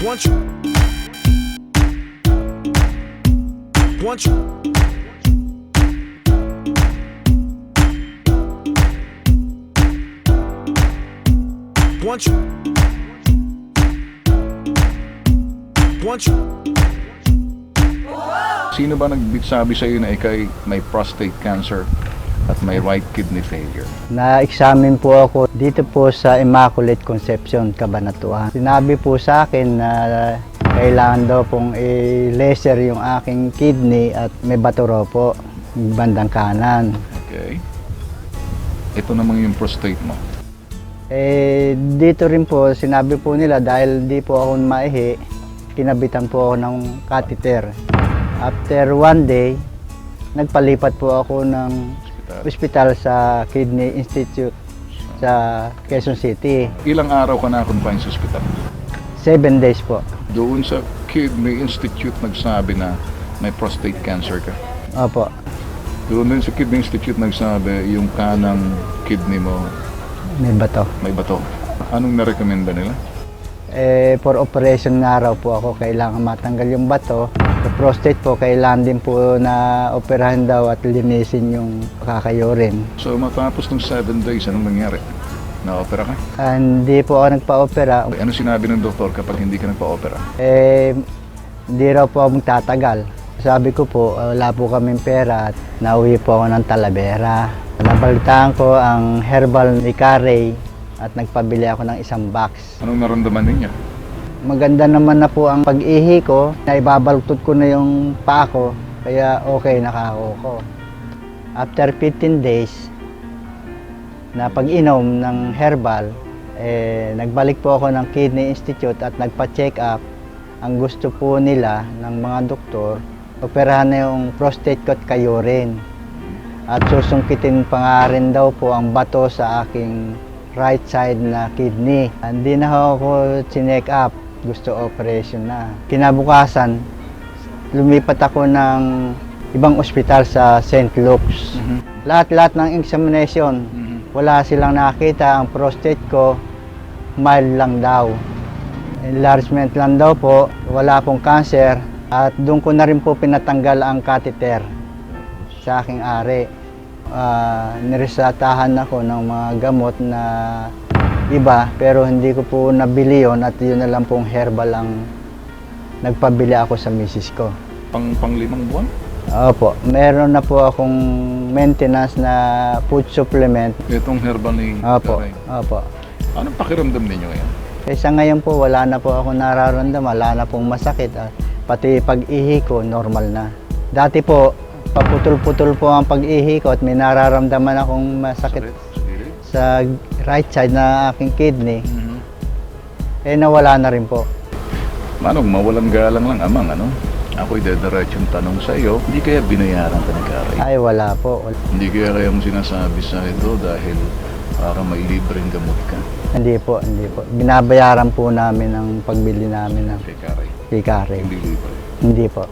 Once once once once Sino ba nagsabi sa iyo na ikay may prostate cancer at may right kidney failure? Na-examine po ako dito po sa Immaculate Conception, Cabanatuan. Sinabi po sa akin na kailangan daw pong i-laser yung aking kidney at may bato raw po, bandang kanan. Okay. Ito namang yung prostate mo. Dito rin po, sinabi po nila dahil di po ako maihi, kinabitan po ako ng catheter. After one day, nagpalipat po ako ng ospital sa Kidney Institute sa Quezon City. Ilang araw ka na-confine sa ospital? 7 days po. Doon sa Kidney Institute nagsabi na may prostate cancer ka. Opo. Doon din sa Kidney Institute nagsabi yung kanang kidney mo May bato. may bato. Anong narekomenda nila? For operation nga raw po ako, kailangan matanggal yung bato. Sa prostate po, kailangan din po na operahan daw at linisin yung kakayurin. So matapos ng 7 days, anong nangyari? Na-opera ka? Hindi po ako nagpa-opera. Ano sinabi ng doktor kapag hindi ka nagpa-opera? Hindi raw po ako magtatagal. Sabi ko po, wala po kaming pera at nauwi po ako ng Talavera. Nabalitaan ko ang herbal ni Carey at nagpabili ako ng isang box. Anong naramdaman ninyo? Maganda naman na po ang pag-ihi ko, naibabaluktot ko na yung paa ko, kaya okay, nakako ko. After 15 days na pag-inom ng herbal, nagbalik po ako ng Kidney Institute at nagpa-check up. Ang gusto po nila ng mga doktor, operahan na yung prostate ko at kayurin. At susungkitin pa nga rin daw po ang bato sa aking right side na kidney. Hindi na ako chinek up, gusto operation na. Kinabukasan, lumipat ako ng ibang ospital sa St. Luke's. Lahat-lahat ng examination, wala silang nakita. Ang prostate ko, mild lang daw. Enlargement lang daw po, wala pong cancer. At doon ko na rin po pinatanggal ang catheter sa aking ari. Niresatahan ako ng mga gamot na iba, pero hindi ko po nabili yun at yun na lang pong herbal ang nagpabili ako sa misis ko. Pang-limang buwan? Opo, meron na po akong maintenance na food supplement. Itong herbal ni Opo, Carey. opo. Anong pakiramdam ninyo ngayon? Sa ngayon po, wala na po ako nararamdaman, wala na pong masakit. Pati pag-ihi ko, normal na. Dati po, paputol-putol po ang pag-ihi ko at may nararamdaman akong masakit sa right side na aking kidney. Nawala na rin po. Manong, mawalang galang lang amang, ano? Ako'y dediretsyong tanong sa iyo, hindi kaya binayaran ka ni Carey? Ay, wala po. Hindi kaya mo sinasabi sa ito dahil para may libreng gamot ka Hindi po, hindi po. Binabayaran po namin ang pagbili namin ng kay Carey? Carey. Hindi libre. Hindi po.